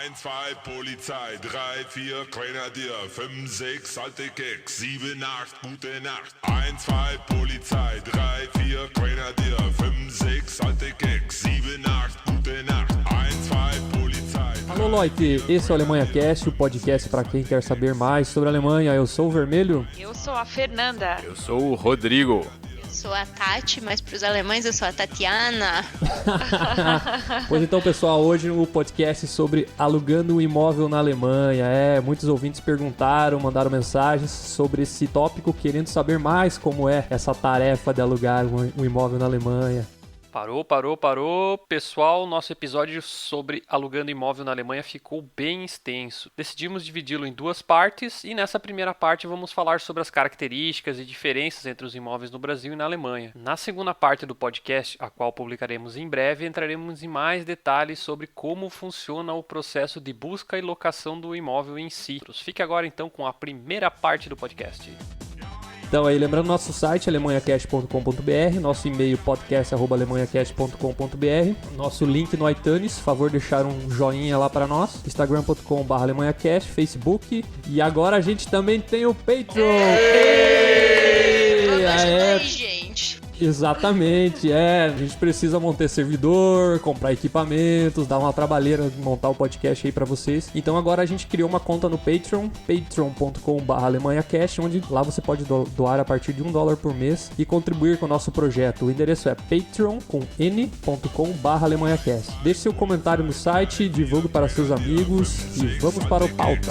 1, 2, Polizei, 3, 4, Grenadier, 5, 6, alte Keks, 7, 8, gute Nacht. 1, 2, Polizei, 3, 4, Grenadier, 5, 6, alte Keks, 7, 8, gute Nacht. 1, 2, Polizei. Alô, Leute, esse é o Alemanha Cast, o podcast para quem quer saber mais sobre a Alemanha. Eu sou o Vermelho. Eu sou a Fernanda. Eu sou o Rodrigo. Sou a Tati, mas para os alemães eu sou a Tatiana. Pois então, pessoal, hoje o podcast sobre alugando um imóvel na Alemanha. Muitos ouvintes perguntaram, mandaram mensagens sobre esse tópico, querendo saber mais como é essa tarefa de alugar um imóvel na Alemanha. Parou. Pessoal, nosso episódio sobre alugando imóvel na Alemanha ficou bem extenso. Decidimos dividi-lo em duas partes e nessa primeira parte vamos falar sobre as características e diferenças entre os imóveis no Brasil e na Alemanha. Na segunda parte do podcast, a qual publicaremos em breve, entraremos em mais detalhes sobre como funciona o processo de busca e locação do imóvel em si. Fique agora então com a primeira parte do podcast. Então aí, lembrando nosso site alemanhacast.com.br, nosso e-mail podcast@alemanhacast.com.br, nosso link no iTunes, favor deixar um joinha lá para nós, instagram.com/alemanhacast, Facebook, e agora a gente também tem o Patreon. Vamos ajudar aí, gente. Exatamente, a gente precisa montar servidor, comprar equipamentos, dar uma trabalheira, montar o podcast aí pra vocês. Então agora a gente criou uma conta no Patreon, patreon.com/alemanhacast, onde lá você pode doar a partir de $1 por mês e contribuir com o nosso projeto. O endereço é patreon.com/alemanhacast. Deixe seu comentário no site, divulgue para seus amigos e vamos para o pauta.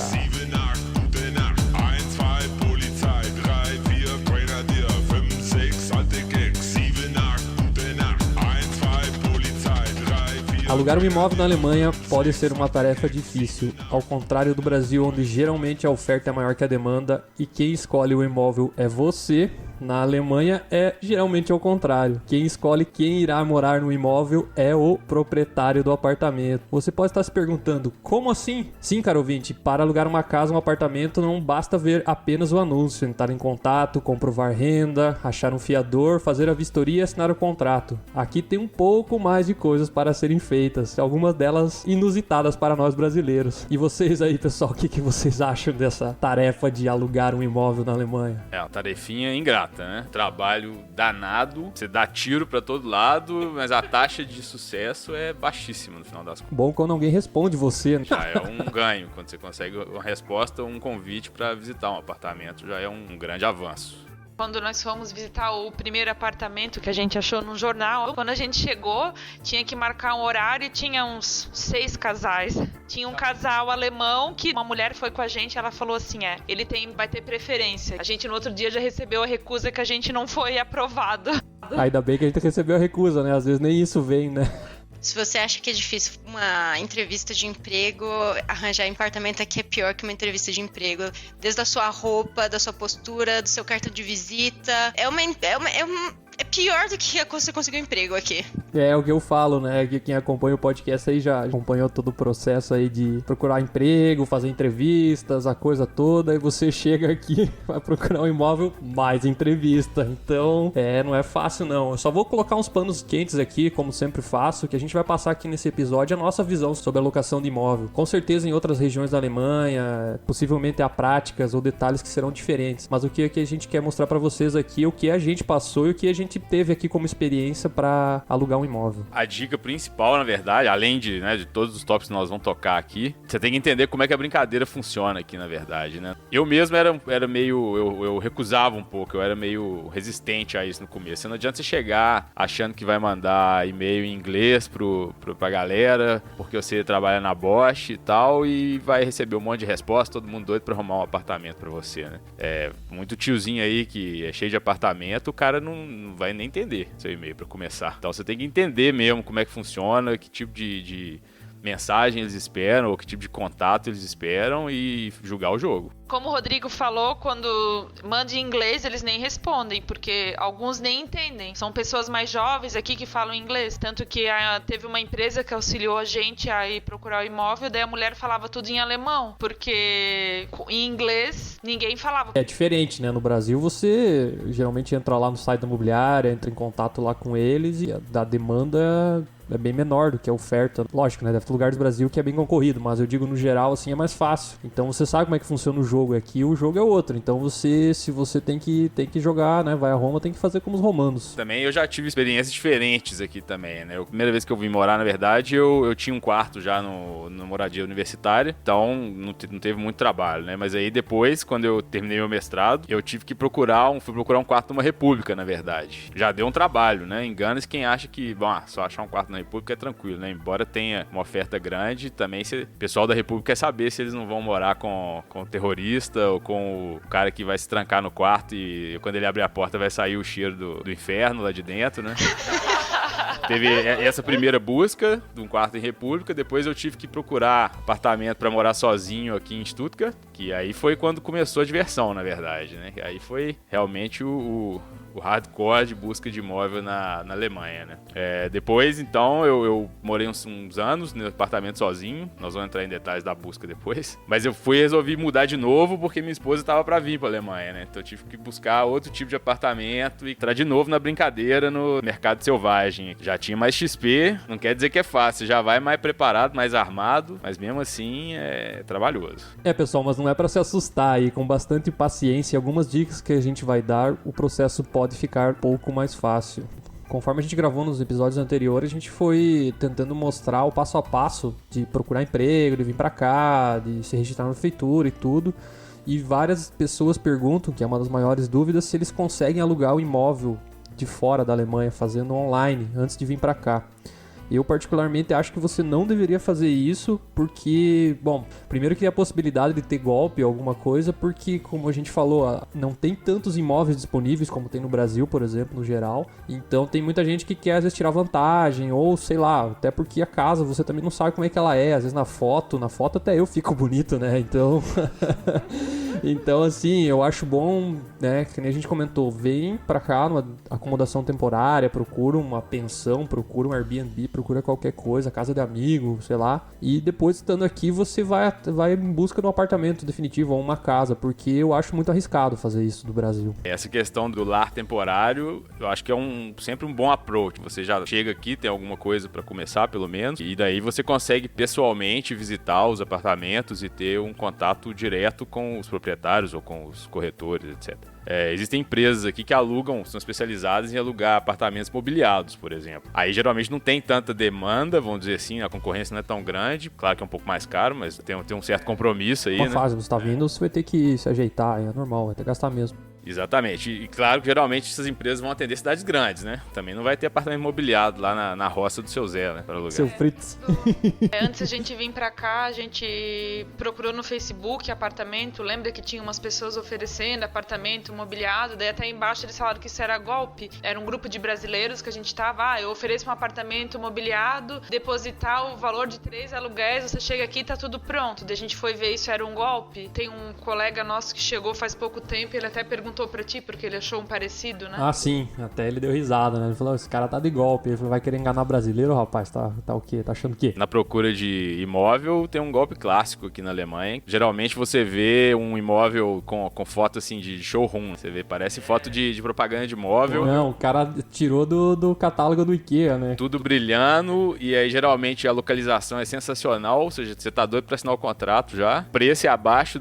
Alugar um imóvel na Alemanha pode ser uma tarefa difícil, ao contrário do Brasil, onde geralmente a oferta é maior que a demanda e quem escolhe o imóvel é você. Na Alemanha é geralmente ao contrário. Quem escolhe quem irá morar no imóvel é o proprietário do apartamento. Você pode estar se perguntando, como assim? Sim, caro ouvinte, para alugar uma casa ou um apartamento não basta ver apenas o anúncio, entrar em contato, comprovar renda, achar um fiador, fazer a vistoria e assinar o contrato. Aqui tem um pouco mais de coisas para serem feitas, algumas delas inusitadas para nós brasileiros. E vocês aí, pessoal, o que vocês acham dessa tarefa de alugar um imóvel na Alemanha? É uma tarefinha ingrata, né? Trabalho danado, você dá tiro pra todo lado, mas a taxa de sucesso é baixíssima no final das contas. Bom quando alguém responde você, né? Já é um ganho, quando você consegue uma resposta, um convite pra visitar um apartamento, já é um grande avanço. Quando nós fomos visitar o primeiro apartamento que a gente achou no jornal, quando a gente chegou, tinha que marcar um horário e tinha uns 6 casais. Tinha um casal alemão que uma mulher foi com a gente, ela falou assim, ele vai ter preferência. A gente no outro dia já recebeu a recusa que a gente não foi aprovado. Ainda bem que a gente recebeu a recusa, né? Às vezes nem isso vem, né? Se você acha que é difícil uma entrevista de emprego, arranjar apartamento aqui é pior que uma entrevista de emprego. Desde a sua roupa, da sua postura, do seu cartão de visita. É pior do que você conseguir um emprego aqui. É o que eu falo, né? Que quem acompanha o podcast aí já acompanhou todo o processo aí de procurar emprego, fazer entrevistas, a coisa toda. E você chega aqui, vai procurar um imóvel, mais entrevista. Então, não é fácil não. Eu só vou colocar uns panos quentes aqui, como sempre faço, que a gente vai passar aqui nesse episódio a nossa visão sobre a locação de imóvel. Com certeza em outras regiões da Alemanha, possivelmente há práticas ou detalhes que serão diferentes. Mas o que a gente quer mostrar pra vocês aqui é o que a gente passou e o que a gente teve aqui como experiência para alugar um imóvel. A dica principal, na verdade, além de todos os tópicos que nós vamos tocar aqui, você tem que entender como é que a brincadeira funciona aqui, na verdade, né? Eu mesmo era meio... Eu recusava um pouco, eu era meio resistente a isso no começo. Não adianta você chegar achando que vai mandar e-mail em inglês pra galera, porque você trabalha na Bosch e tal, e vai receber um monte de resposta, todo mundo doido pra arrumar um apartamento pra você, né? Muito tiozinho aí que é cheio de apartamento, o cara não vai nem entender seu e-mail para começar. Então você tem que entender mesmo como é que funciona, que tipo de mensagem eles esperam, ou que tipo de contato eles esperam e julgar o jogo. Como o Rodrigo falou, quando manda em inglês, eles nem respondem, porque alguns nem entendem. São pessoas mais jovens aqui que falam inglês. Tanto que teve uma empresa que auxiliou a gente a ir procurar o imóvel, daí a mulher falava tudo em alemão, porque em inglês ninguém falava. É diferente, né? No Brasil você geralmente entra lá no site da imobiliária, entra em contato lá com eles e da demanda é bem menor do que a oferta. Lógico, né? Deve ter lugares do Brasil que é bem concorrido, mas eu digo no geral, assim, é mais fácil. Então você sabe como é que funciona o jogo, e aqui o jogo é outro. Então se você tem que jogar, né? Vai a Roma, tem que fazer como os romanos. Também eu já tive experiências diferentes aqui também, né? A primeira vez que eu vim morar, na verdade, eu tinha um quarto já no moradia universitária, então não teve muito trabalho, né? Mas aí depois, quando eu terminei meu mestrado, eu tive que fui procurar um quarto numa república, na verdade. Já deu um trabalho, né? Engana-se quem acha que, bom, só achar um quarto na república é tranquilo, né? Embora tenha uma oferta grande, também o pessoal da república quer saber se eles não vão morar com o terrorista ou com o cara que vai se trancar no quarto e quando ele abrir a porta vai sair o cheiro do inferno lá de dentro, né? Teve essa primeira busca de um quarto em república, depois eu tive que procurar apartamento pra morar sozinho aqui em Stuttgart, que aí foi quando começou a diversão, na verdade, né? Aí foi realmente o hardcore de busca de imóvel na Alemanha, né? Depois, então, eu morei uns anos no apartamento sozinho, nós vamos entrar em detalhes da busca depois, mas eu resolvi mudar de novo porque minha esposa estava para vir para a Alemanha, né? Então eu tive que buscar outro tipo de apartamento e entrar de novo na brincadeira no mercado selvagem. Já tinha mais XP, não quer dizer que é fácil, já vai mais preparado, mais armado, mas mesmo assim é trabalhoso. Pessoal, mas não é para se assustar aí, com bastante paciência e algumas dicas que a gente vai dar, o processo pode ficar um pouco mais fácil. Conforme a gente gravou nos episódios anteriores, a gente foi tentando mostrar o passo a passo de procurar emprego, de vir pra cá, de se registrar na prefeitura e tudo. E várias pessoas perguntam, que é uma das maiores dúvidas, se eles conseguem alugar o imóvel de fora da Alemanha, fazendo online, antes de vir pra cá. Eu particularmente acho que você não deveria fazer isso porque, bom, primeiro que tem a possibilidade de ter golpe ou alguma coisa, porque, como a gente falou, não tem tantos imóveis disponíveis como tem no Brasil, por exemplo, no geral. Então tem muita gente que quer, às vezes, tirar vantagem ou, sei lá, até porque a casa você também não sabe como é que ela é. Às vezes na foto até eu fico bonito, né? Então... Então, assim, eu acho bom, né, que nem a gente comentou, vem pra cá numa acomodação temporária, procura uma pensão, procura um Airbnb, procura qualquer coisa, casa de amigo, sei lá, e depois, estando aqui, você vai em busca de um apartamento definitivo ou uma casa, porque eu acho muito arriscado fazer isso no Brasil. Essa questão do lar temporário, eu acho que é sempre um bom approach. Você já chega aqui, tem alguma coisa pra começar, pelo menos, e daí você consegue pessoalmente visitar os apartamentos e ter um contato direto com os proprietários ou com os corretores, etc. Existem empresas aqui que são especializadas em alugar apartamentos mobiliados, por exemplo. Aí geralmente não tem tanta demanda, vamos dizer assim, a concorrência não é tão grande, claro que é um pouco mais caro, mas tem um certo compromisso aí, uma fase, você tá vindo, você vai ter que se ajeitar, é normal, vai ter que gastar mesmo. Exatamente, e claro que geralmente essas empresas vão atender cidades grandes, né? Também não vai ter apartamento imobiliado lá na roça do seu Zé, né? Para alugar. Seu Fritz. Antes a gente vir pra cá, a gente procurou no Facebook apartamento, lembra que tinha umas pessoas oferecendo apartamento imobiliado, daí até embaixo eles falaram que isso era golpe. Era um grupo de brasileiros que a gente tava, eu ofereço um apartamento imobiliado, depositar o valor de 3 aluguéis, você chega aqui e tá tudo pronto. Daí a gente foi ver isso era um golpe. Tem um colega nosso que chegou faz pouco tempo, ele até perguntou pra ti, porque ele achou um parecido, né? Ah, sim. Até ele deu risada, né? Ele falou, esse cara tá de golpe. Ele falou, vai querer enganar brasileiro, rapaz? Tá o quê? Tá achando o quê? Na procura de imóvel, tem um golpe clássico aqui na Alemanha. Geralmente você vê um imóvel com foto, assim, de showroom. Você vê, parece foto de propaganda de imóvel. Não, o cara tirou do catálogo do IKEA, né? Tudo brilhando, e aí geralmente a localização é sensacional, ou seja, você tá doido pra assinar o contrato já. Preço é abaixo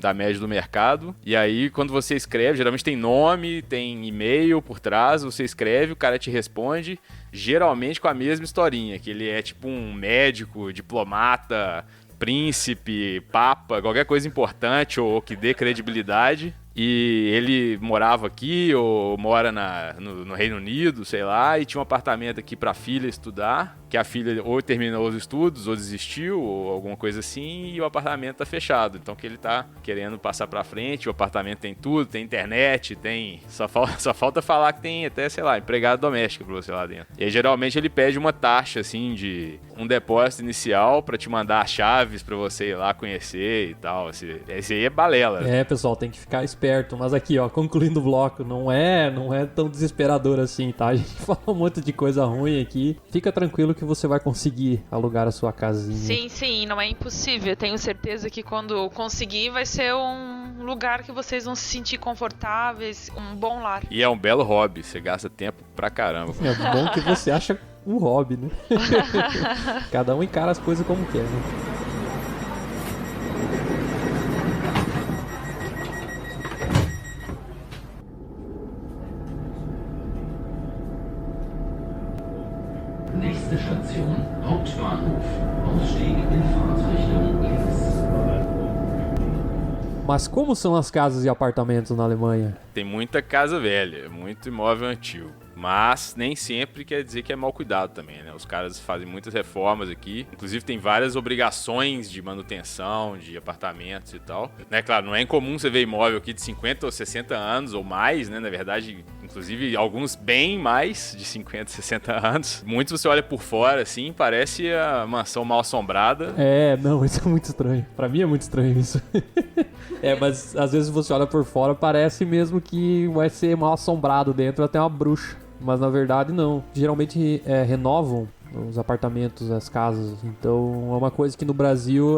da média do mercado. E aí, quando você escreve, geralmente tem nome, tem e-mail por trás, você escreve, o cara te responde, geralmente com a mesma historinha, que ele é tipo um médico, diplomata, príncipe, papa, qualquer coisa importante ou que dê credibilidade. E ele morava aqui ou mora no Reino Unido, sei lá, e tinha um apartamento aqui pra filha estudar, que a filha ou terminou os estudos ou desistiu ou alguma coisa assim, e o apartamento tá fechado. Então que ele tá querendo passar pra frente, o apartamento tem tudo, tem internet, tem... Só falta falar que tem até, sei lá, empregada doméstica pra você lá dentro. E aí, geralmente ele pede uma taxa, assim, de um depósito inicial pra te mandar as chaves pra você ir lá conhecer e tal. Esse aí é balela. Pessoal, tem que ficar esperto. Mas aqui, ó, concluindo o bloco, não é tão desesperador assim, tá? A gente fala um monte de coisa ruim aqui. Fica tranquilo que você vai conseguir alugar a sua casinha. Sim, não é impossível. Eu tenho certeza que quando conseguir vai ser um lugar que vocês vão se sentir confortáveis, um bom lar. E é um belo hobby, você gasta tempo pra caramba. É bom que você acha um hobby, né? Cada um encara as coisas como quer, né? Nächste Station, Hauptbahnhof. Ausstieg in Fahrtrichtung links. Mas como são as casas e apartamentos na Alemanha? Tem muita casa velha, muito imóvel antigo. Mas nem sempre quer dizer que é mal cuidado também, né? Os caras fazem muitas reformas aqui. Inclusive tem várias obrigações de manutenção, de apartamentos e tal. Né? Claro, não é incomum você ver imóvel aqui de 50 ou 60 anos ou mais, né? Na verdade, inclusive alguns bem mais de 50, 60 anos. Muitos você olha por fora, assim, parece a mansão mal assombrada. Não, isso é muito estranho. Pra mim é muito estranho isso. Mas às vezes você olha por fora, parece mesmo que vai ser mal assombrado dentro, até uma bruxa. Mas na verdade não. Geralmente renovam os apartamentos, as casas. Então é uma coisa que no Brasil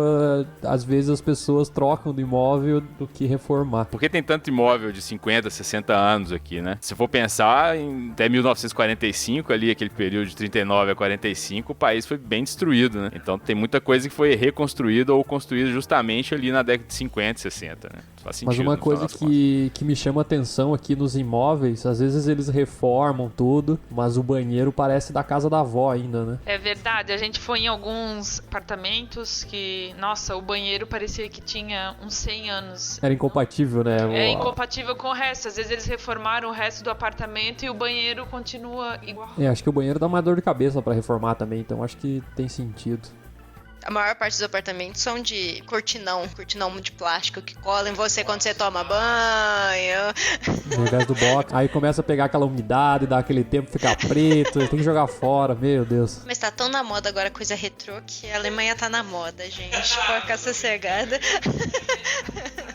às vezes as pessoas trocam do imóvel do que reformar. Por que tem tanto imóvel de 50, 60 anos aqui, né? Se for pensar, até 1945, ali, aquele período de 39 a 45, o país foi bem destruído, né? Então tem muita coisa que foi reconstruída ou construída justamente ali na década de 50, 60, né? Faz sentido. Mas uma coisa que me chama atenção aqui nos imóveis, às vezes eles reformam tudo, mas o banheiro parece da casa da avó ainda, né? É verdade, a gente foi em alguns apartamentos que, nossa, o banheiro parecia que tinha uns 100 anos. Era incompatível, né? É incompatível com o resto. Às vezes eles reformaram o resto do apartamento e o banheiro continua igual. Acho que o banheiro dá mais dor de cabeça pra reformar também, então acho que tem sentido. A maior parte dos apartamentos são de cortinão de plástico que cola em você quando você toma banho. No invés do box, aí começa a pegar aquela umidade, dá aquele tempo, ficar preto, tem que jogar fora, meu Deus. Mas tá tão na moda agora coisa retrô que a Alemanha tá na moda, gente. Pode ficar sossegada.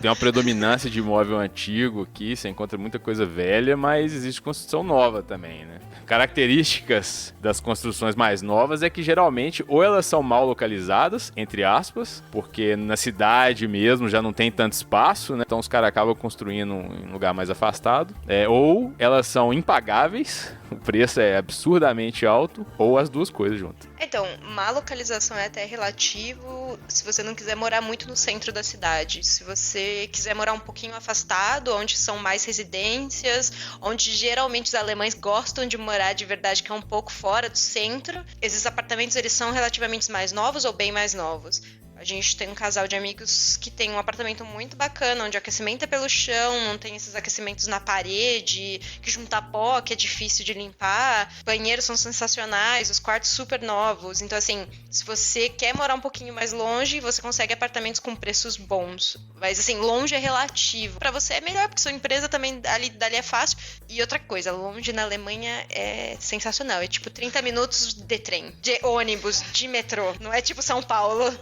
Tem uma predominância de imóvel antigo aqui, você encontra muita coisa velha, mas existe construção nova também, né? Características das construções mais novas é que geralmente ou elas são mal localizadas, entre aspas, porque na cidade mesmo já não tem tanto espaço, né? Então os caras acabam construindo em um lugar mais afastado. Ou elas são impagáveis, o preço é absurdamente alto, ou as duas coisas juntas. Então, má localização é até relativo se você não quiser morar muito no centro da cidade. Se você quiser morar um pouquinho afastado, onde são mais residências, onde geralmente os alemães gostam de morar de verdade, que é um pouco fora do centro, esses apartamentos eles são relativamente mais novos ou bem mais novos. A gente tem um casal de amigos que tem um apartamento muito bacana, onde o aquecimento é pelo chão, não tem esses aquecimentos na parede, que junta pó, que é difícil de limpar. Banheiros são sensacionais, os quartos super novos. Então, assim, se você quer morar um pouquinho mais longe, você consegue apartamentos com preços bons. Mas, assim, longe é relativo. Pra você é melhor, porque sua empresa também dali é fácil. E outra coisa, longe na Alemanha é sensacional. É tipo 30 minutos de trem, de ônibus, de metrô. Não é tipo São Paulo.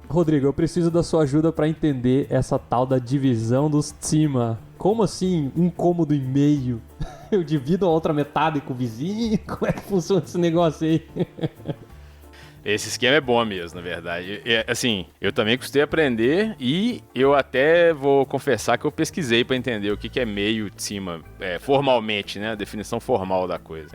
Rodrigo, eu preciso da sua ajuda pra entender essa tal da divisão dos Zimmer. Como assim, um cômodo e meio? Eu divido a outra metade com o vizinho? Como é que funciona esse negócio aí? Esse esquema é bom mesmo, na verdade. Assim, eu também custei aprender e eu até vou confessar que eu pesquisei pra entender o que é meio de cima, formalmente, né? A definição formal da coisa.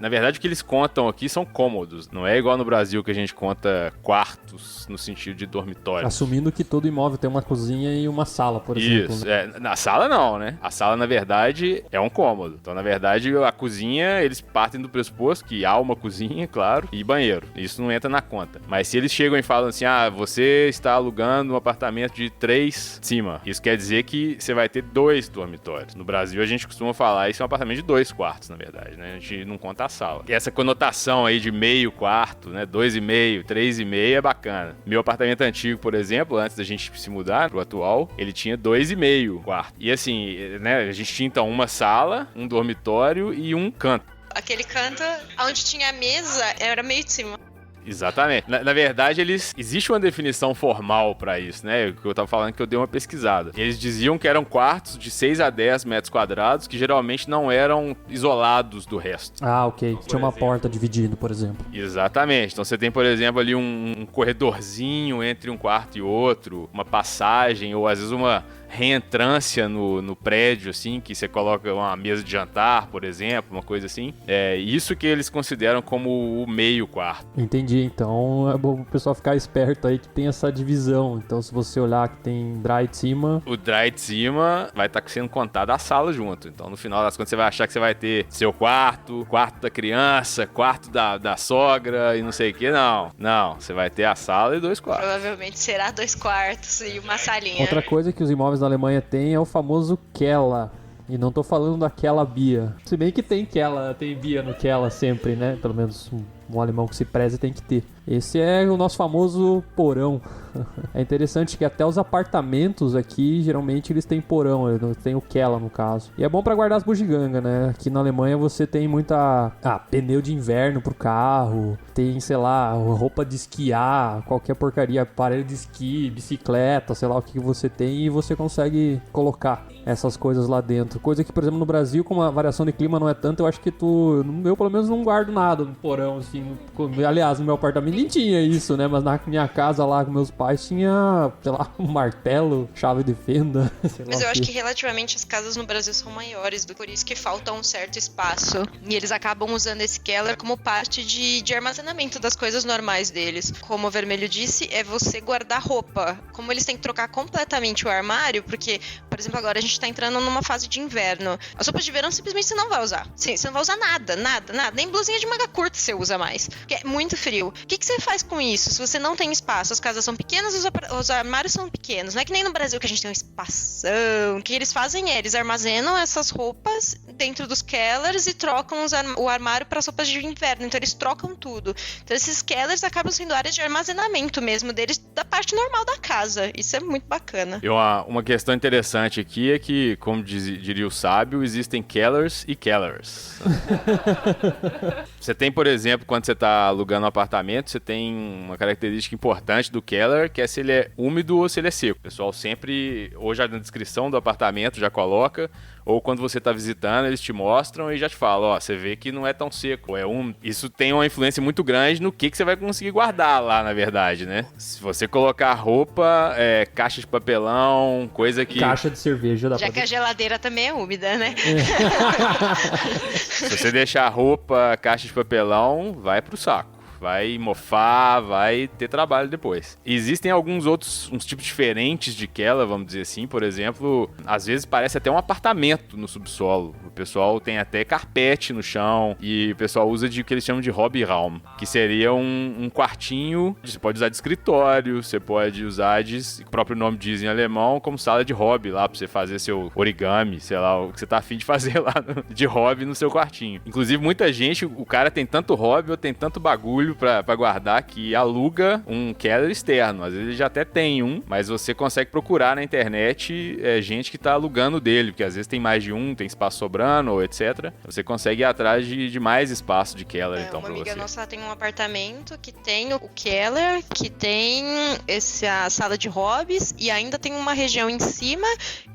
Na verdade, o que eles contam aqui são cômodos. Não é igual no Brasil que a gente conta quartos no sentido de dormitório. Assumindo que todo imóvel tem uma cozinha e uma sala, por exemplo. Isso, né? Na sala não, né? A sala, na verdade, é um cômodo. Então, na verdade, a cozinha, eles partem do pressuposto que há uma cozinha, claro, e banheiro. Isso não entra na conta. Mas se eles chegam e falam assim, você está alugando um apartamento de 3 cima, isso quer dizer que você vai ter 2 dormitórios. No Brasil a gente costuma falar isso é um apartamento de 2 quartos, na verdade, né? A gente não conta a sala. E essa conotação aí de meio quarto, né? 2,5, 3,5 é bacana. Meu apartamento antigo, por exemplo, antes da gente se mudar pro atual, ele tinha 2,5 quarto. E assim, né? A gente tinha então uma sala, um dormitório e um canto. Aquele canto onde tinha a mesa era meio de cima. Exatamente. Na verdade, existe uma definição formal pra isso, né? O que eu tava falando que eu dei uma pesquisada. Eles diziam que eram quartos de 6 a 10 metros quadrados que geralmente não eram isolados do resto. Ah, ok. Tinha uma porta dividindo, por exemplo. Exatamente. Então você tem, por exemplo, ali um corredorzinho entre um quarto e outro, uma passagem, ou às vezes reentrância no prédio, assim, que você coloca uma mesa de jantar, por exemplo, uma coisa assim. É isso que eles consideram como o meio quarto. Entendi, então é bom o pessoal ficar esperto aí que tem essa divisão. Então se você olhar que tem dry de cima... O dry de cima vai estar sendo contado a sala junto. Então no final das contas você vai achar que você vai ter seu quarto da criança, quarto da sogra e não sei o que. Não, você vai ter a sala e 2 quartos. Provavelmente será 2 quartos e uma salinha. Outra coisa que os imóveis na Alemanha têm é o famoso Keller. E não tô falando daquela Bia. Se bem que tem Bia no Keller sempre, né? Pelo menos um alemão que se preze tem que ter. Esse é o nosso famoso porão. É interessante que até os apartamentos aqui, geralmente eles têm porão, tem o Keller no caso. E é bom pra guardar as bugigangas, né? Aqui na Alemanha você tem muita... pneu de inverno pro carro, tem, sei lá, roupa de esquiar, qualquer porcaria, aparelho de esqui, bicicleta, sei lá o que você tem e você consegue colocar essas coisas lá dentro. Coisa que, por exemplo, no Brasil, como a variação de clima não é tanto, eu acho que eu pelo menos não guardo nada no porão, assim. Aliás, no meu apartamento nem tinha isso, né? Mas na minha casa lá com meus pais tinha, sei lá, um martelo, chave de fenda, sei lá. Mas eu acho que relativamente as casas no Brasil são maiores, por isso que falta um certo espaço. E eles acabam usando esse Keller como parte de armazenamento das coisas normais deles. Como o Vermelho disse, é você guardar roupa. Como eles têm que trocar completamente o armário, porque, por exemplo, agora a gente tá entrando numa fase de inverno. As roupas de verão simplesmente você não vai usar. Sim, você não vai usar nada. Nem blusinha de manga curta você usa mais. Porque é muito frio. O que você faz com isso? Se você não tem espaço, as casas são pequenas, os armários são pequenos. Não é que nem no Brasil que a gente tem um espação. O que eles fazem é, eles armazenam essas roupas dentro dos Kellers e trocam o armário para as roupas de inverno. Então eles trocam tudo. Então esses Kellers acabam sendo áreas de armazenamento mesmo deles, da parte normal da casa. Isso é muito bacana. E uma questão interessante aqui é que, como diria o sábio, existem Kellers e Kellers. Você tem, por exemplo, quando você está alugando um apartamento, você tem uma característica importante do Keller, que é se ele é úmido ou se ele é seco. O pessoal sempre, ou já na descrição do apartamento, já coloca, ou quando você está visitando, eles te mostram e já te falam, ó, você vê que não é tão seco, ou é úmido. Isso tem uma influência muito grande no que você vai conseguir guardar lá, na verdade, né? Se você colocar roupa, caixa de papelão, coisa que... Caixa de cerveja dá Já pra que a geladeira também é úmida, né? Se você deixar roupa, caixa de papelão, vai pro saco. Vai mofar, vai ter trabalho depois. Existem uns tipos diferentes de Keller, vamos dizer assim. Por exemplo, às vezes parece até um apartamento no subsolo. O pessoal tem até carpete no chão e o pessoal usa de o que eles chamam de Hobbyraum, que seria um quartinho. Você pode usar de escritório, você pode usar o próprio nome diz em alemão, como sala de hobby lá, pra você fazer seu origami, sei lá, o que você tá afim de fazer lá de hobby no seu quartinho. Inclusive, muita gente, o cara tem tanto hobby ou tem tanto bagulho pra guardar que aluga um Keller externo. Às vezes ele já até tem um, mas você consegue procurar na internet gente que tá alugando dele, porque às vezes tem mais de um, tem espaço sobrando ou etc. Você consegue ir atrás de mais espaço de Keller, então, pra você. Uma amiga nossa tem um apartamento que tem o Keller, que tem a sala de hobbies e ainda tem uma região em cima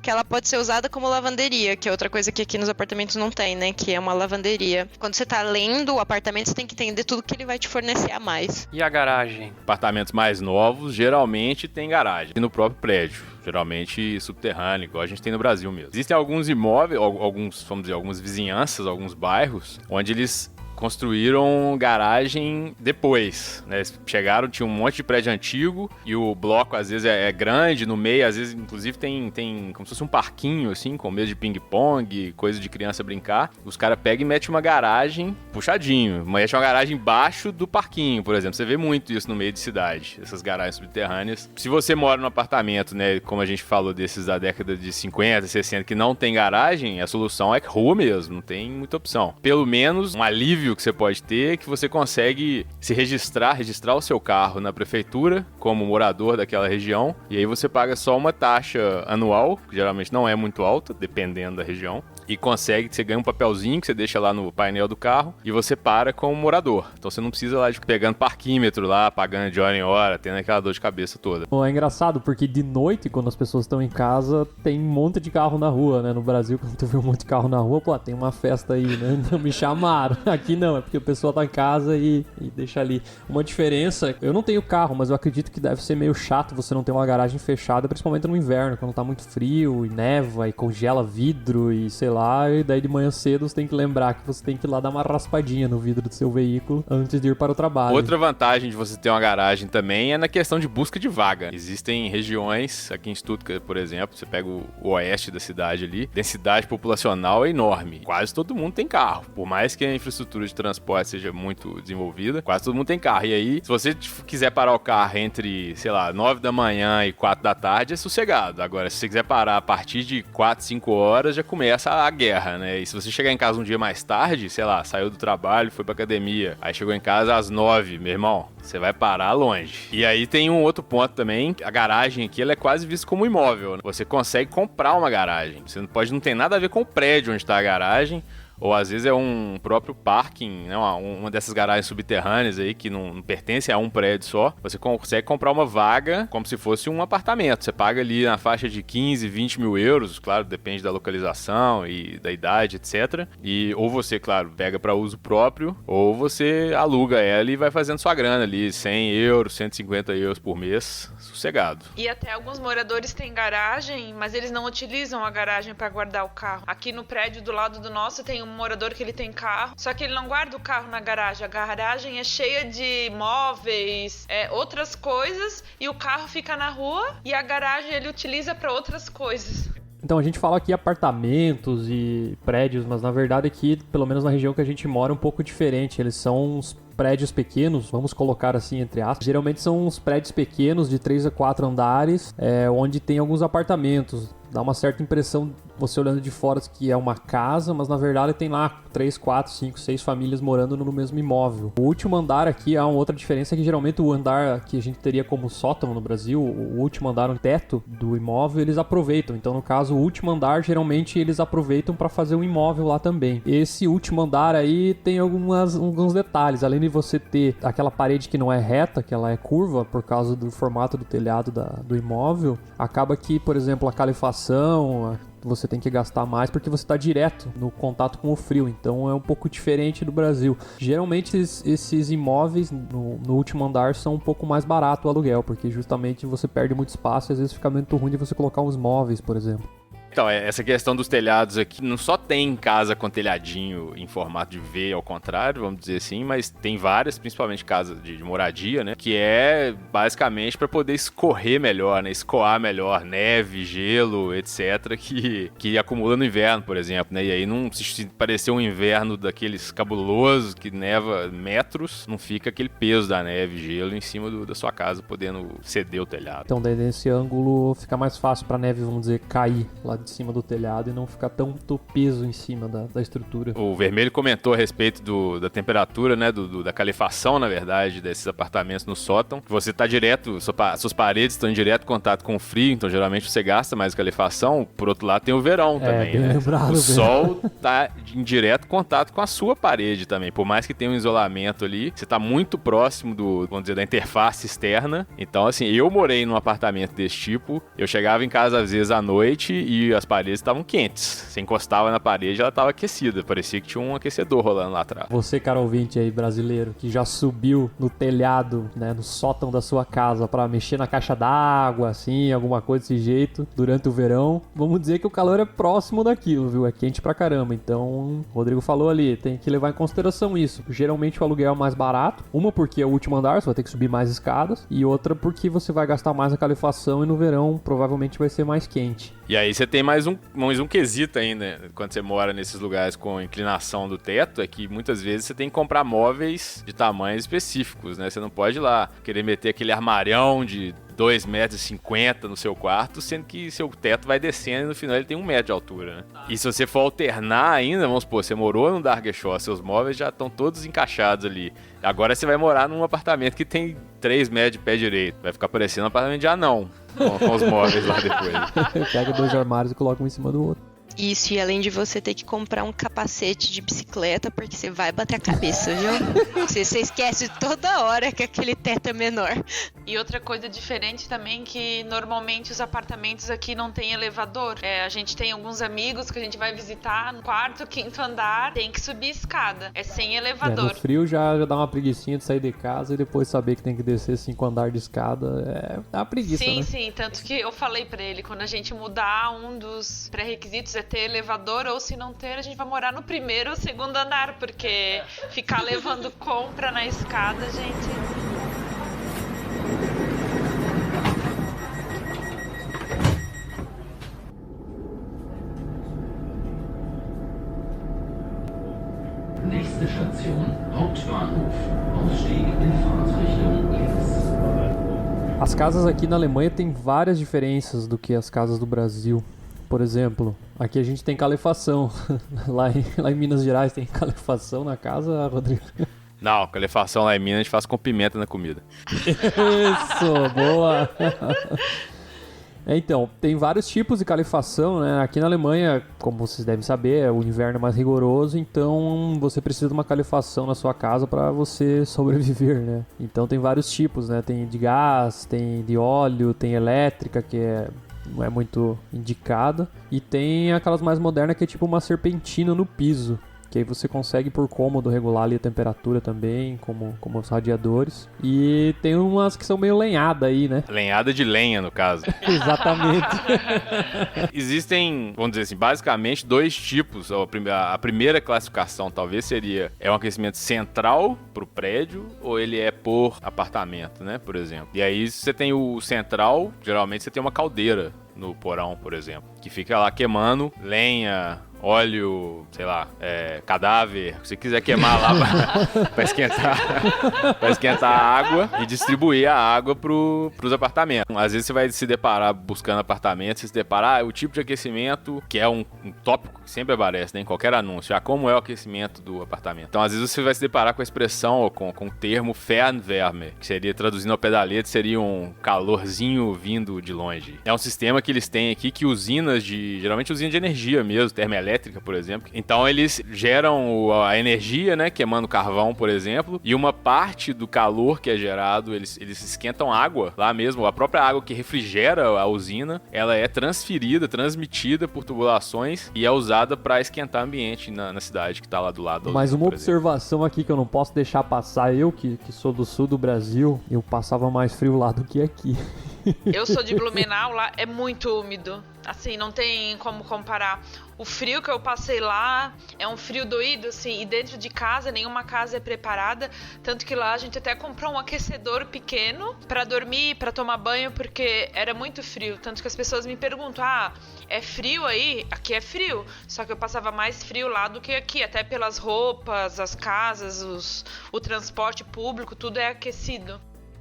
que ela pode ser usada como lavanderia, que é outra coisa que aqui nos apartamentos não tem, né? Que é uma lavanderia. Quando você tá lendo o apartamento, você tem que entender tudo que ele vai te fornecer a mais. E a garagem? Apartamentos mais novos geralmente tem garagem. E no próprio prédio. Geralmente subterrâneo, igual a gente tem no Brasil mesmo. Existem alguns imóveis, algumas vizinhanças, alguns bairros, onde eles construíram garagem depois, né? Eles chegaram, tinha um monte de prédio antigo e o bloco às vezes é grande, no meio às vezes inclusive tem como se fosse um parquinho assim, com mesa de ping-pong, coisa de criança brincar. Os caras pegam e metem uma garagem puxadinho, mete uma garagem embaixo do parquinho, por exemplo. Você vê muito isso no meio de cidade, essas garagens subterrâneas. Se você mora num apartamento, né, como a gente falou desses da década de 50, 60, que não tem garagem, a solução é rua mesmo, não tem muita opção. Pelo menos um alívio que você pode ter é que você consegue se registrar o seu carro na prefeitura como morador daquela região, e aí você paga só uma taxa anual, que geralmente não é muito alta, dependendo da região, e você ganha um papelzinho que você deixa lá no painel do carro e você para com o morador. Então você não precisa lá de pegando parquímetro lá, pagando de hora em hora, tendo aquela dor de cabeça toda. Bom, é engraçado porque de noite, quando as pessoas estão em casa, tem um monte de carro na rua, né? No Brasil, quando tu vê um monte de carro na rua, pô, tem uma festa aí, né? Não me chamaram. Aqui não, é porque o pessoal tá em casa e deixa ali. Uma diferença, eu não tenho carro, mas eu acredito que deve ser meio chato você não ter uma garagem fechada, principalmente no inverno, quando tá muito frio e neva e congela vidro e sei lá, e daí de manhã cedo você tem que lembrar que você tem que ir lá dar uma raspadinha no vidro do seu veículo antes de ir para o trabalho. Outra vantagem de você ter uma garagem também é na questão de busca de vaga. Existem regiões, aqui em Stuttgart, por exemplo, você pega o oeste da cidade ali, densidade populacional é enorme. Quase todo mundo tem carro. Por mais que a infraestrutura de transporte seja muito desenvolvida, quase todo mundo tem carro. E aí, se você quiser parar o carro entre, sei lá, 9 da manhã e 4 da tarde, é sossegado. Agora, se você quiser parar a partir de 4, 5 horas, já começa a guerra, né? E se você chegar em casa um dia mais tarde, sei lá, saiu do trabalho, foi pra academia, aí chegou em casa às 9, meu irmão, você vai parar longe. E aí tem um outro ponto também, a garagem aqui, ela é quase vista como imóvel, né? Você consegue comprar uma garagem. Você não tem nada a ver com o prédio onde está a garagem, ou às vezes é um próprio parking, né? Uma dessas garagens subterrâneas aí que não pertence a um prédio só. Você consegue comprar uma vaga como se fosse um apartamento. Você paga ali na faixa de 15, 20 mil euros, claro, depende da localização e da idade, etc. E ou você, claro, pega para uso próprio, ou você aluga ela e vai fazendo sua grana ali, 100 euros, 150 euros por mês, sossegado. E até alguns moradores têm garagem, mas eles não utilizam a garagem para guardar o carro. Aqui no prédio do lado do nosso tem um morador que ele tem carro, só que ele não guarda o carro na garagem. A garagem é cheia de móveis, outras coisas, e o carro fica na rua e a garagem ele utiliza para outras coisas. Então a gente fala aqui apartamentos e prédios, mas na verdade aqui, pelo menos na região que a gente mora, é um pouco diferente. Eles são uns prédios pequenos, vamos colocar assim entre aspas. Geralmente são uns prédios pequenos de 3 a 4 andares, onde tem alguns apartamentos. Dá uma certa impressão, você olhando de fora, que é uma casa, mas na verdade tem lá 3, 4, 5, 6 famílias morando no mesmo imóvel. O último andar aqui, há uma outra diferença, que geralmente o andar que a gente teria como sótão no Brasil, o último andar, o teto do imóvel, eles aproveitam. Então, no caso, o último andar, geralmente eles aproveitam para fazer um imóvel lá também. Esse último andar aí tem alguns detalhes. Além de você ter aquela parede que não é reta, que ela é curva, por causa do formato do telhado do imóvel, acaba que, por exemplo, a calefação você tem que gastar mais porque você está direto no contato com o frio, então é um pouco diferente do Brasil. Geralmente esses imóveis no último andar são um pouco mais barato o aluguel, porque justamente você perde muito espaço e às vezes fica muito ruim de você colocar uns móveis, por exemplo. Então, essa questão dos telhados aqui, não só tem casa com telhadinho em formato de V, ao contrário, vamos dizer assim, mas tem várias, principalmente casas de moradia, né? Que é basicamente para poder escorrer melhor, né? Escoar melhor neve, gelo, etc. Que acumula no inverno, por exemplo, né? E aí não se parecer um inverno daqueles cabulosos que neva metros, não fica aquele peso da neve e gelo em cima da sua casa, podendo ceder o telhado. Então, daí nesse ângulo fica mais fácil pra neve, vamos dizer, cair lá de cima do telhado e não ficar tanto peso em cima da estrutura. O Vermelho comentou a respeito da temperatura, né, da calefação, na verdade, desses apartamentos no sótão. Você tá direto, suas paredes estão em direto contato com o frio, então geralmente você gasta mais calefação. Por outro lado, tem o verão também, bem né? lembrado, o sol tá em direto contato com a sua parede também. Por mais que tenha um isolamento ali, você tá muito próximo vamos dizer, da interface externa. Então, assim, eu morei num apartamento desse tipo, eu chegava em casa às vezes à noite e as paredes estavam quentes. Você encostava na parede, ela estava aquecida. Parecia que tinha um aquecedor rolando lá atrás. Você, cara ouvinte aí, brasileiro, que já subiu no telhado, né, no sótão da sua casa pra mexer na caixa d'água, assim, alguma coisa desse jeito, durante o verão, vamos dizer que o calor é próximo daquilo, viu? É quente pra caramba. Então, o Rodrigo falou ali, tem que levar em consideração isso. Geralmente o aluguel é mais barato. Uma porque é o último andar, você vai ter que subir mais escadas. E outra porque você vai gastar mais a calefação e no verão provavelmente vai ser mais quente. E aí você tem mais um quesito ainda, quando você mora nesses lugares com inclinação do teto, é que muitas vezes você tem que comprar móveis de tamanhos específicos, né? Você não pode ir lá querer meter aquele armarião de 2,50 m no seu quarto, sendo que seu teto vai descendo e no final ele tem 1 metro de altura, né? E se você for alternar ainda, vamos supor, você morou no Dargershaw, seus móveis já estão todos encaixados ali. Agora você vai morar num apartamento que tem 3 metros de pé direito. Vai ficar parecendo um apartamento de anão, com os móveis lá depois. Pega 2 armários e coloca um em cima do outro. Isso, e além de você ter que comprar um capacete de bicicleta, porque você vai bater a cabeça, viu? Você esquece toda hora que aquele teto é menor. E outra coisa diferente também, que normalmente os apartamentos aqui não tem elevador. A gente tem alguns amigos que a gente vai visitar no quarto, quinto andar, tem que subir escada. É sem elevador. No frio já dá uma preguicinha de sair de casa e depois saber que tem que descer 5 andares de escada. É uma preguiça, sim, né? Sim, tanto que eu falei pra ele, quando a gente mudar, um dos pré-requisitos é ter elevador, ou se não ter, a gente vai morar no primeiro ou segundo andar, porque ficar levando compra na escada, gente... Nächste Station, Hauptbahnhof. Ausstieg in Fahrtrichtung links. As casas aqui na Alemanha têm várias diferenças do que as casas do Brasil. Por exemplo, aqui a gente tem calefação. Lá em Minas Gerais tem calefação na casa, Rodrigo? Não, calefação lá em Minas a gente faz com pimenta na comida. Isso, boa! Então, tem vários tipos de calefação, né? Aqui na Alemanha, como vocês devem saber, o inverno é mais rigoroso, então você precisa de uma calefação na sua casa para você sobreviver, né? Então tem vários tipos, né? Tem de gás, tem de óleo, tem elétrica, que não é muito indicada, e tem aquelas mais modernas que é tipo uma serpentina no piso, que aí você consegue por cômodo regular ali a temperatura também, como os radiadores. E tem umas que são meio lenhada aí, né? Lenhada de lenha, no caso. Exatamente. Existem, vamos dizer assim, basicamente 2 tipos. A primeira classificação talvez seria um aquecimento central pro prédio, ou ele é por apartamento, né, por exemplo. E aí você tem o central, geralmente você tem uma caldeira no porão, por exemplo, que fica lá queimando lenha, óleo, sei lá, cadáver, se quiser queimar lá pra esquentar a água e distribuir a água pros apartamentos. Às vezes você vai se deparar buscando apartamentos, você se deparar o tipo de aquecimento, que é um tópico que sempre aparece, né, em qualquer anúncio, como é o aquecimento do apartamento. Então às vezes você vai se deparar com a expressão ou com o termo Fernwärme, que seria, traduzindo ao pé da letra, seria um calorzinho vindo de longe. É um sistema que eles têm aqui que geralmente usinas de energia mesmo, termoelétrica, por exemplo. Então eles geram a energia, né, queimando carvão, por exemplo, e uma parte do calor que é gerado, eles esquentam água lá mesmo, a própria água que refrigera a usina, ela é transmitida por tubulações e é usada para esquentar o ambiente na cidade que tá lá do lado. Mas uma observação aqui que eu não posso deixar passar, eu que sou do sul do Brasil, eu passava mais frio lá do que aqui. Eu sou de Blumenau, lá é muito úmido. Assim, não tem como comparar. O frio que eu passei lá é um frio doído, assim, e dentro de casa, nenhuma casa é preparada. Tanto que lá a gente até comprou um aquecedor pequeno pra dormir, pra tomar banho, porque era muito frio. Tanto que as pessoas me perguntam, é frio aí? Aqui é frio. Só que eu passava mais frio lá do que aqui, até pelas roupas, as casas, o transporte público, tudo é aquecido.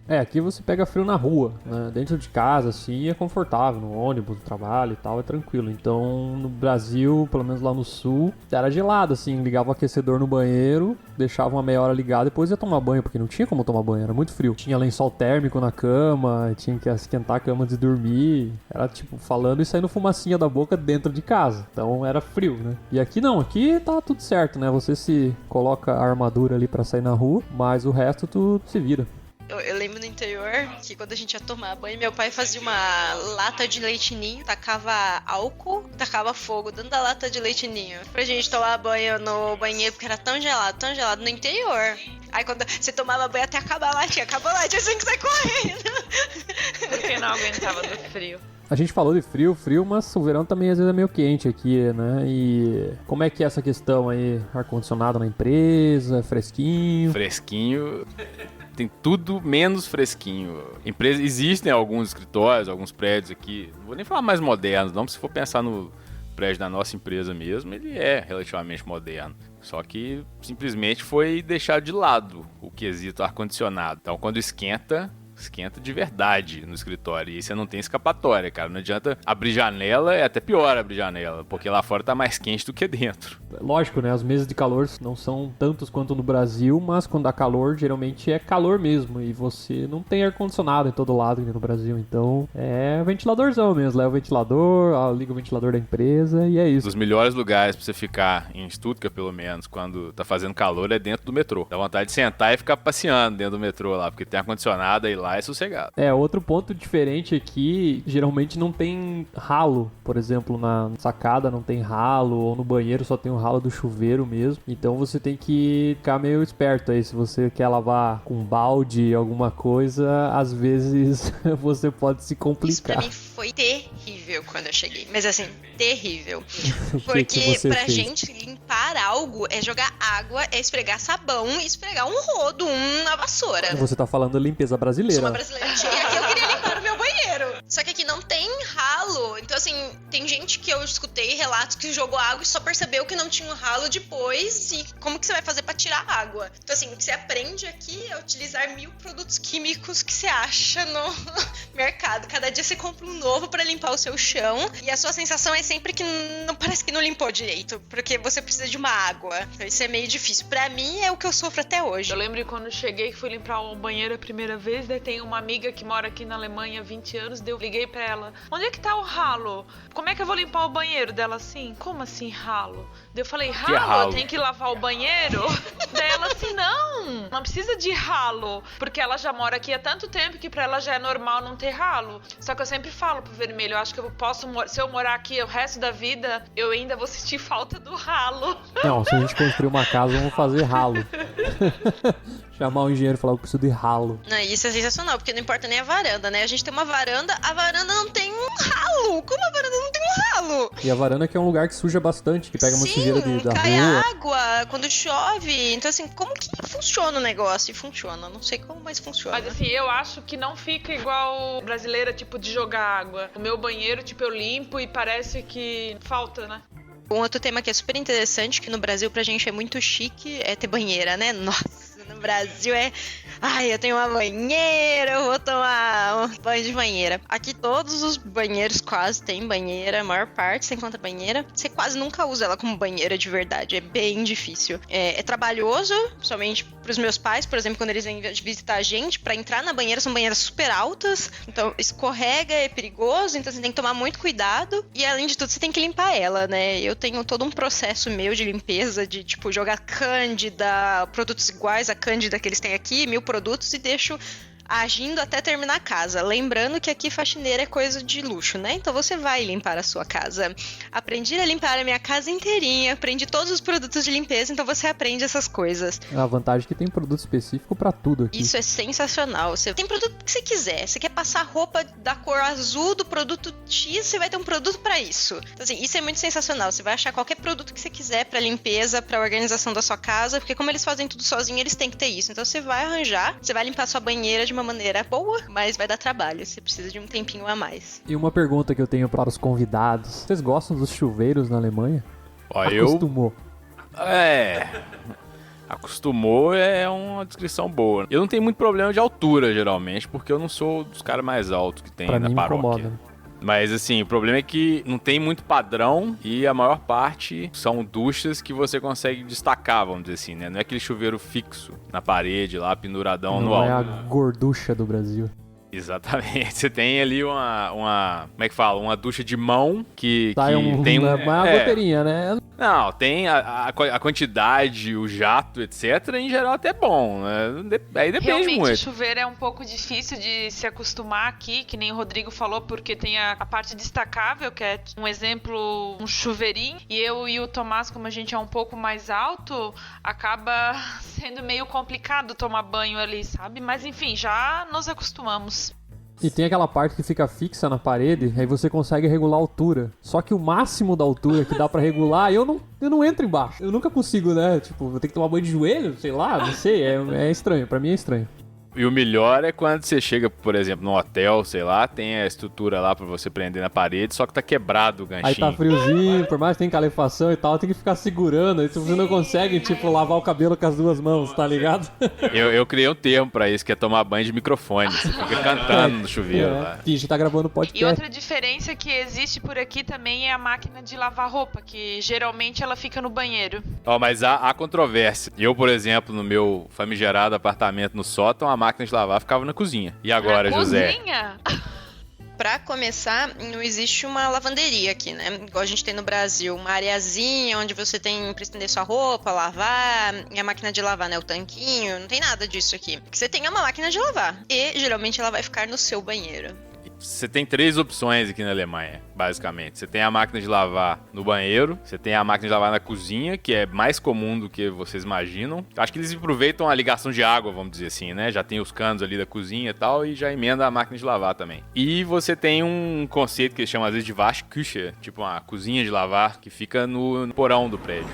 Aqui você pega frio na rua, né? Dentro de casa, assim, é confortável, no ônibus, no trabalho e tal, é tranquilo. Então, no Brasil, pelo menos lá no sul, era gelado, assim, ligava o aquecedor no banheiro, deixava uma meia hora ligado, depois ia tomar banho, porque não tinha como tomar banho, era muito frio. Tinha lençol térmico na cama, tinha que esquentar a cama antes de dormir, era tipo, falando e saindo fumacinha da boca dentro de casa. Então, era frio, né? E aqui não, aqui tá tudo certo, né? Você se coloca a armadura ali pra sair na rua, mas o resto tu se vira. Eu lembro no interior que quando a gente ia tomar banho, meu pai fazia uma lata de leite ninho, tacava álcool, tacava fogo dentro da lata de leite ninho pra gente tomar banho no banheiro, porque era tão gelado no interior. Aí quando você tomava banho até acabar a latinha, acabou a latinha, assim que sai correndo. Porque não aguentava do frio. A gente falou de frio, mas o verão também às vezes é meio quente aqui, né? E como é que é essa questão aí? Ar-condicionado na empresa, fresquinho? Fresquinho... Tem tudo menos fresquinho. Existem alguns escritórios, alguns prédios aqui, não vou nem falar mais modernos, não, se for pensar no prédio da nossa empresa mesmo, ele é relativamente moderno. Só que simplesmente foi deixado de lado o quesito ar-condicionado. Então quando esquenta, Esquenta de verdade no escritório. E aí você não tem escapatória, cara. Não adianta abrir janela, é até pior abrir janela, porque lá fora tá mais quente do que dentro. Lógico, né? Os meses de calor não são tantos quanto no Brasil, mas quando dá calor, geralmente é calor mesmo. E você não tem ar-condicionado em todo lado aqui no Brasil. Então é ventiladorzão mesmo. Leva o ventilador, liga o ventilador da empresa e é isso. Os melhores lugares pra você ficar em Stuttgart, pelo menos, quando tá fazendo calor, é dentro do metrô. Dá vontade de sentar e ficar passeando dentro do metrô lá, porque tem ar-condicionado e lá é sossegado. Outro ponto diferente aqui, geralmente não tem ralo. Por exemplo, na sacada não tem ralo, ou no banheiro só tem o ralo do chuveiro mesmo. Então você tem que ficar meio esperto aí. Se você quer lavar com balde, alguma coisa, às vezes você pode se complicar. Isso pra mim foi terrível quando eu cheguei. Mas assim, terrível. Que Porque você pra fez? gente limpar algo é jogar água, é esfregar sabão e esfregar um rodo, uma vassoura. Você tá falando limpeza Sou brasileira. uma brasileira. E aqui eu queria limpar o meu banheiro. Só que aqui não tem ralo. Então, assim, tem gente que eu escutei relatos que jogou água e só percebeu que não tinha um ralo depois. E como que você vai fazer pra tirar a água? Então, assim, o que você aprende aqui é utilizar 1000 produtos químicos que você acha no mercado. Cada dia você compra um novo pra limpar o seu chão. E a sua sensação é sempre que não parece que não limpou direito. Porque você precisa de uma água. Então, isso é meio difícil. Pra mim, é o que eu sofro até hoje. Eu lembro que quando eu cheguei, fui limpar o banheiro a primeira vez, daí tem uma amiga que mora aqui na Alemanha há 20 anos, daí eu liguei pra ela, onde é que tá o ralo? Como é que eu vou limpar o banheiro? Dela assim, como assim ralo? Daí eu falei, Que é ralo? Tem que lavar o banheiro? Daí ela assim, não precisa de ralo, porque ela já mora aqui há tanto tempo que pra ela já é normal não ter ralo. Só que eu sempre falo pro Vermelho, eu acho que eu posso, se eu morar aqui o resto da vida, eu ainda vou sentir falta do ralo. Não, se a gente construir uma casa, vamos fazer ralo. Chamar um engenheiro e falar que eu preciso de ralo. Não, isso é sensacional, porque não importa nem a varanda, né? A gente tem uma varanda, a varanda não tem um ralo. Como a varanda não tem um ralo? E a varanda que é um lugar que suja bastante, que pega muita sujeira da cai rua. água quando chove. Então, assim, como que funciona o negócio? E funciona. Não sei como, mas funciona. Mas assim, eu acho que não fica igual brasileira, tipo, de jogar água. O meu banheiro, tipo, eu limpo e parece que falta, né? Um outro tema que é super interessante, que no Brasil pra gente é muito chique, é ter banheira, né? Nossa, no Brasil é... Ai, eu tenho uma banheira, eu vou tomar um banho de banheira. Aqui todos os banheiros quase têm banheira, a maior parte você encontra banheira. Você quase nunca usa ela como banheira de verdade, é bem difícil. É trabalhoso, principalmente pros meus pais, por exemplo, quando eles vêm visitar a gente, pra entrar na banheira são banheiras super altas, então escorrega, é perigoso, então você tem que tomar muito cuidado. E além de tudo, você tem que limpar ela, né? Eu tenho todo um processo meu de limpeza, de tipo, jogar cândida, produtos iguais à cândida que eles têm aqui, 1000 produtos, e deixo agindo até terminar a casa. Lembrando que aqui faxineira é coisa de luxo, né? Então você vai limpar a sua casa. Aprendi a limpar a minha casa inteirinha, aprendi todos os produtos de limpeza, então você aprende essas coisas. A vantagem é que tem produto específico pra tudo aqui. Isso é sensacional. Você tem produto que você quiser. Você quer passar roupa da cor azul do produto X, você vai ter um produto pra isso. Então, assim, isso é muito sensacional. Você vai achar qualquer produto que você quiser pra limpeza, pra organização da sua casa, porque como eles fazem tudo sozinho, eles têm que ter isso. Então você vai arranjar, você vai limpar sua banheira de uma maneira boa, mas vai dar trabalho. Você precisa de um tempinho a mais. E uma pergunta que eu tenho para os convidados. Vocês gostam dos chuveiros na Alemanha? Ó, Acostumou? Acostumou é uma descrição boa. Eu não tenho muito problema de altura, geralmente, porque eu não sou dos caras mais altos que tem Pra na mim paróquia. incomoda. Mas assim, o problema é que não tem muito padrão e a maior parte são duchas que você consegue destacar, vamos dizer assim, né? Não é aquele chuveiro fixo na parede lá, penduradão no Não é a alto. gorducha do Brasil. Exatamente. Você tem ali uma como é que fala? Uma ducha de mão que Tá, tem uma goteirinha, né? Não, tem a quantidade, o jato, etc. Em geral até é bom, né? Aí depende Realmente, muito. o chuveiro é um pouco difícil de se acostumar aqui, que nem o Rodrigo falou, porque tem a parte destacável, que é um exemplo, um chuveirinho. E eu e o Tomás, como a gente é um pouco mais alto, acaba sendo meio complicado tomar banho ali, sabe? Mas enfim, já nos acostumamos. E tem aquela parte que fica fixa na parede, aí você consegue regular a altura. Só que o máximo da altura que dá pra regular, eu não entro embaixo. Eu nunca consigo, né? Tipo, vou ter que tomar banho de joelho, sei lá, não sei. É estranho, pra mim é estranho. E o melhor é quando você chega, por exemplo, num hotel, sei lá, tem a estrutura lá pra você prender na parede, só que tá quebrado o ganchinho. Aí tá friozinho, por mais que tenha calefação e tal, tem que ficar segurando. Aí você não consegue, tipo, lavar o cabelo com as duas mãos, tá ligado? Eu criei um termo pra isso, que é tomar banho de microfone. Você fica cantando no chuveiro lá. Finge que tá gravando podcast. E outra diferença que existe por aqui também é a máquina de lavar roupa, que geralmente ela fica no banheiro. Ó, mas há controvérsia. Eu, por exemplo, no meu famigerado apartamento no sótão, a máquina de lavar ficava na cozinha. E agora, Na José? cozinha? Pra começar, não existe uma lavanderia aqui, né? Igual a gente tem no Brasil, uma areazinha onde você tem pra estender sua roupa, lavar, e a máquina de lavar, né? O tanquinho, não tem nada disso aqui. O que você tem é uma máquina de lavar. E, geralmente, ela vai ficar no seu banheiro. Você tem 3 opções aqui na Alemanha, basicamente. Você tem a máquina de lavar no banheiro, você tem a máquina de lavar na cozinha, que é mais comum do que vocês imaginam. Acho que eles aproveitam a ligação de água, vamos dizer assim, né? Já tem os canos ali da cozinha e tal, e já emenda a máquina de lavar também. E você tem um conceito que eles chamam às vezes de Waschküche, tipo uma cozinha de lavar, que fica no porão do prédio.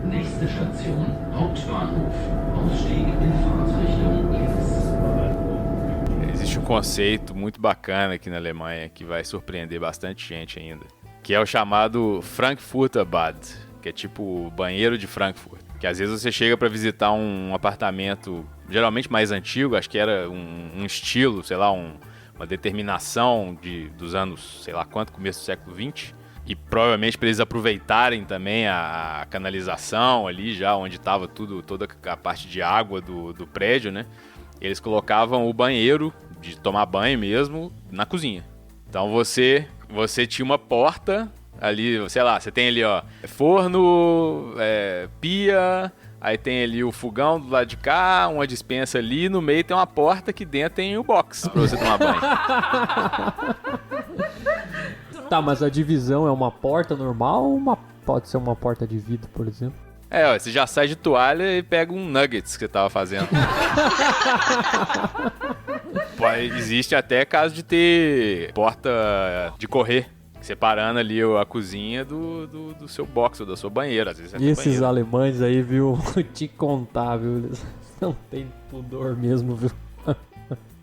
Nächste Station, Hauptbahnhof. Ausstieg in Fahrtrichtung links. Existe um conceito muito bacana aqui na Alemanha que vai surpreender bastante gente ainda, que é o chamado Frankfurter Bad, que é tipo o banheiro de Frankfurt. Que às vezes você chega para visitar um apartamento geralmente mais antigo, acho que era um estilo, sei lá, uma determinação dos anos, sei lá quanto, começo do século XX. E provavelmente para eles aproveitarem também a canalização ali, já onde estava toda a parte de água do prédio, né? Eles colocavam o banheiro, de tomar banho mesmo, na cozinha. Então você tinha uma porta ali, sei lá, você tem ali, ó, forno, pia, aí tem ali o fogão do lado de cá, uma despensa ali, no meio tem uma porta que dentro tem o box para você tomar banho. Tá, mas a divisão é uma porta normal ou pode ser uma porta de vidro, por exemplo? Ó, você já sai de toalha e pega um nuggets que você tava fazendo. Existe até caso de ter porta de correr, separando ali a cozinha do seu box ou da sua banheira. Às vezes E esses alemães aí, viu? Vou te contar, viu? Eles não tem pudor mesmo, viu?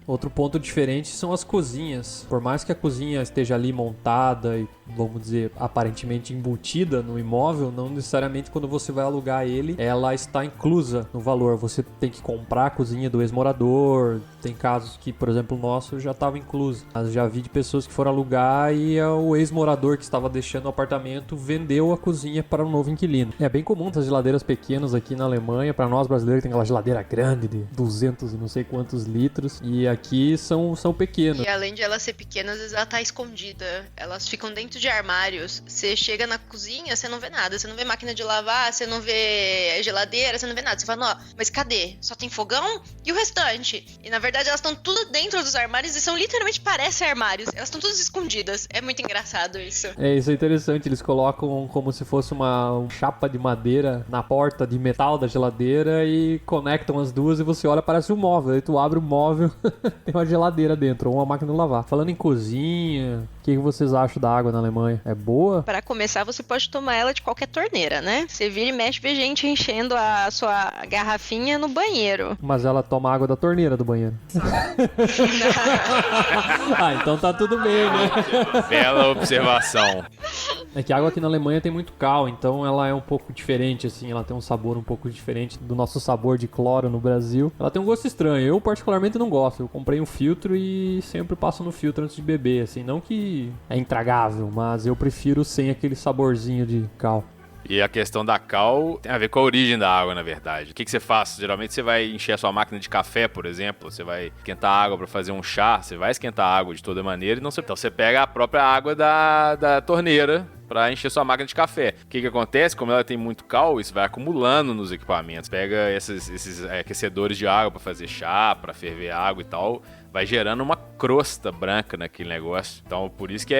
Outro ponto diferente são as cozinhas. Por mais que a cozinha esteja ali montada e, vamos dizer, aparentemente embutida no imóvel, não necessariamente quando você vai alugar ele, ela está inclusa no valor. Você tem que comprar a cozinha do ex-morador. Tem casos que, por exemplo, o nosso já estava incluso. Mas já vi de pessoas que foram alugar e o ex-morador que estava deixando o apartamento vendeu a cozinha para um novo inquilino. É bem comum essas geladeiras pequenas aqui na Alemanha. Para nós brasileiros tem aquela geladeira grande de 200 e não sei quantos litros. E aqui são pequenas. E além de ela ser pequena, às vezes ela tá escondida. Elas ficam dentro de armários. Você chega na cozinha, você não vê nada. Você não vê máquina de lavar, você não vê geladeira, você não vê nada. Você fala, ó, mas cadê? Só tem fogão e o restante. E na verdade elas estão tudo dentro dos armários e são literalmente parecem armários. Elas estão todas escondidas. É muito engraçado isso. Isso é interessante. Eles colocam como se fosse uma chapa de madeira na porta de metal da geladeira e conectam as duas e você olha, parece um móvel. Aí tu abre o móvel, tem uma geladeira dentro, ou uma máquina de lavar. Falando em cozinha, o que vocês acham da água na Alemanha? É boa? Para começar, você pode tomar ela de qualquer torneira, né? Você vira e mexe, vê gente enchendo a sua garrafinha no banheiro. Mas ela toma água da torneira do banheiro. Então tá tudo bem, né? Bela observação. É que a água aqui na Alemanha tem muito cal, então ela é um pouco diferente, assim, ela tem um sabor um pouco diferente do nosso sabor de cloro no Brasil. Ela tem um gosto estranho, eu particularmente não gosto. Eu comprei um filtro e sempre passo no filtro antes de beber, assim, não que é intragável, mas eu prefiro sem aquele saborzinho de cal. E a questão da cal tem a ver com a origem da água, na verdade. O que você faz? Geralmente você vai encher a sua máquina de café, por exemplo. Você vai esquentar água para fazer um chá. Você vai esquentar água de toda maneira. Então você pega a própria água da torneira para encher sua máquina de café. O que acontece? Como ela tem muito cal, isso vai acumulando nos equipamentos. Pega esses aquecedores de água para fazer chá, para ferver água e tal. Vai gerando uma crosta branca naquele negócio. Então, por isso que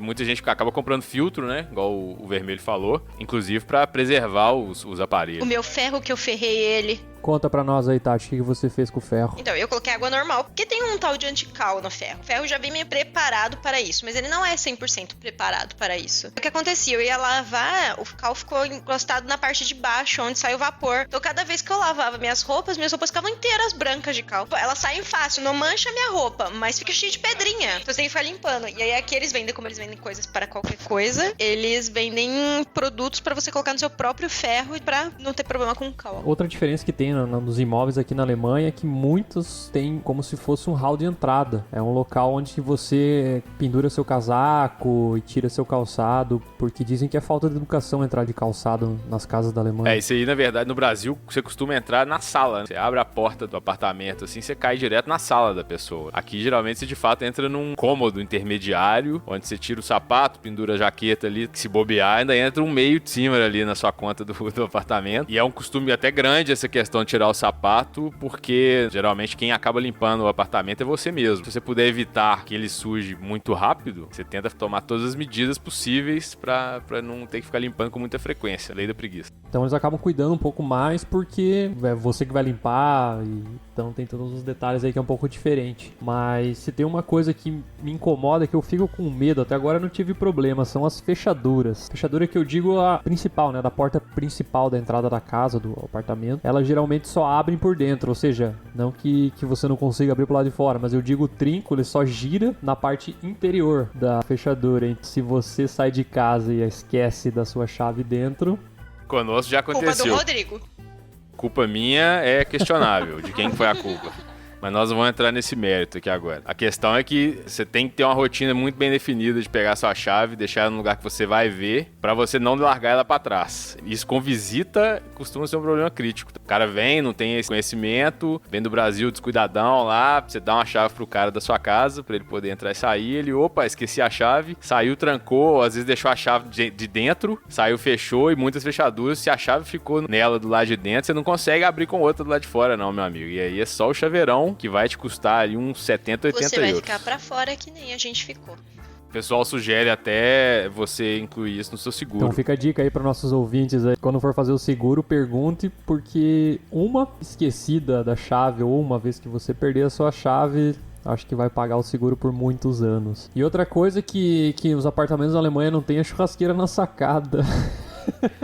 muita gente acaba comprando filtro, né? Igual o Vermelho falou. Inclusive para preservar os aparelhos. O meu ferro que eu ferrei ele Conta pra nós aí, Tati, o que você fez com o ferro? Então, eu coloquei água normal, porque tem um tal de antical no ferro. O ferro já vem meio preparado para isso, mas ele não é 100% preparado para isso. O que acontecia? Eu ia lavar, o cal ficou encostado na parte de baixo, onde sai o vapor. Então, cada vez que eu lavava minhas roupas ficavam inteiras brancas de cal. Elas saem fácil, não mancha a minha roupa, mas fica cheio de pedrinha. Então, você tem que ficar limpando. E aí, aqui eles vendem, como eles vendem coisas para qualquer coisa, eles vendem produtos para você colocar no seu próprio ferro e pra não ter problema com o cal. Outra diferença que tem nos imóveis aqui na Alemanha é que muitos têm como se fosse um hall de entrada. É um local onde você pendura seu casaco e tira seu calçado, porque dizem que é falta de educação entrar de calçado nas casas da Alemanha. Isso aí, na verdade, no Brasil, você costuma entrar na sala, né? Você abre a porta do apartamento, assim, você cai direto na sala da pessoa. Aqui, geralmente, você de fato entra num cômodo intermediário, onde você tira o sapato, pendura a jaqueta ali, que se bobear, ainda entra um meio de cima ali na sua conta do apartamento. E é um costume até grande essa questão de tirar o sapato, porque geralmente quem acaba limpando o apartamento é você mesmo. Se você puder evitar que ele suje muito rápido, você tenta tomar todas as medidas possíveis pra não ter que ficar limpando com muita frequência. Lei da preguiça. Então eles acabam cuidando um pouco mais porque é você que vai limpar, e então tem todos os detalhes aí que é um pouco diferente. Mas se tem uma coisa que me incomoda, que eu fico com medo, até agora eu não tive problema, são as fechaduras. Fechadura que eu digo a principal, né, da porta principal da entrada da casa, do apartamento. Elas geralmente só abrem por dentro, ou seja, não que você não consiga abrir pro lado de fora, mas eu digo o trinco, ele só gira na parte interior da fechadura. Então, se você sai de casa e esquece da sua chave dentro... Conosco já aconteceu. Culpa do Rodrigo. Culpa minha é questionável, de quem foi a culpa. Mas nós não vamos entrar nesse mérito aqui agora. A questão é que você tem que ter uma rotina muito bem definida de pegar sua chave, deixar ela no lugar que você vai ver, pra você não largar ela pra trás. Isso com visita costuma ser um problema crítico. O cara vem, não tem esse conhecimento, vem do Brasil descuidadão lá, você dá uma chave pro cara da sua casa, pra ele poder entrar e sair, ele, opa, esqueci a chave, saiu, trancou, às vezes deixou a chave de dentro, saiu, fechou, e muitas fechaduras, se a chave ficou nela do lado de dentro, você não consegue abrir com outra do lado de fora não, meu amigo. E aí é só o chaveirão, que vai te custar ali uns 70, 80 euros. Você vai ficar pra fora que nem a gente ficou. O pessoal sugere até você incluir isso no seu seguro. Então fica a dica aí para nossos ouvintes aí. Quando for fazer o seguro, pergunte, porque uma esquecida da chave ou uma vez que você perder a sua chave, acho que vai pagar o seguro por muitos anos. E outra coisa que os apartamentos da Alemanha não tem é churrasqueira na sacada.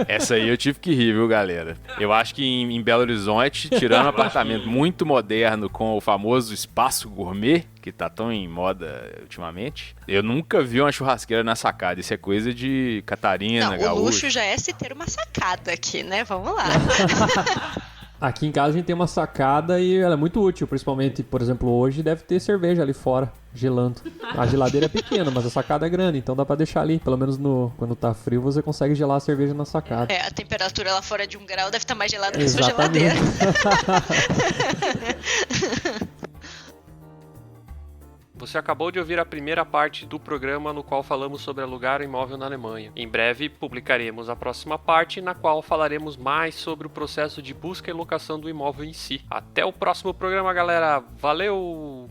Essa aí eu tive que rir, viu, galera? Eu acho que em Belo Horizonte, tirando um apartamento muito moderno com o famoso espaço gourmet, que tá tão em moda ultimamente, eu nunca vi uma churrasqueira na sacada. Isso é coisa de Catarina, Não, Gaúcho. o luxo já é se ter uma sacada aqui, né? Vamos lá. Aqui em casa a gente tem uma sacada e ela é muito útil, principalmente, por exemplo, hoje deve ter cerveja ali fora, gelando. A geladeira é pequena, mas a sacada é grande, então dá pra deixar ali. Pelo menos quando tá frio, você consegue gelar a cerveja na sacada. A temperatura lá fora de 1 grau deve estar mais gelada que a sua geladeira. Você acabou de ouvir a primeira parte do programa no qual falamos sobre alugar imóvel na Alemanha. Em breve publicaremos a próxima parte, na qual falaremos mais sobre o processo de busca e locação do imóvel em si. Até o próximo programa, galera. Valeu!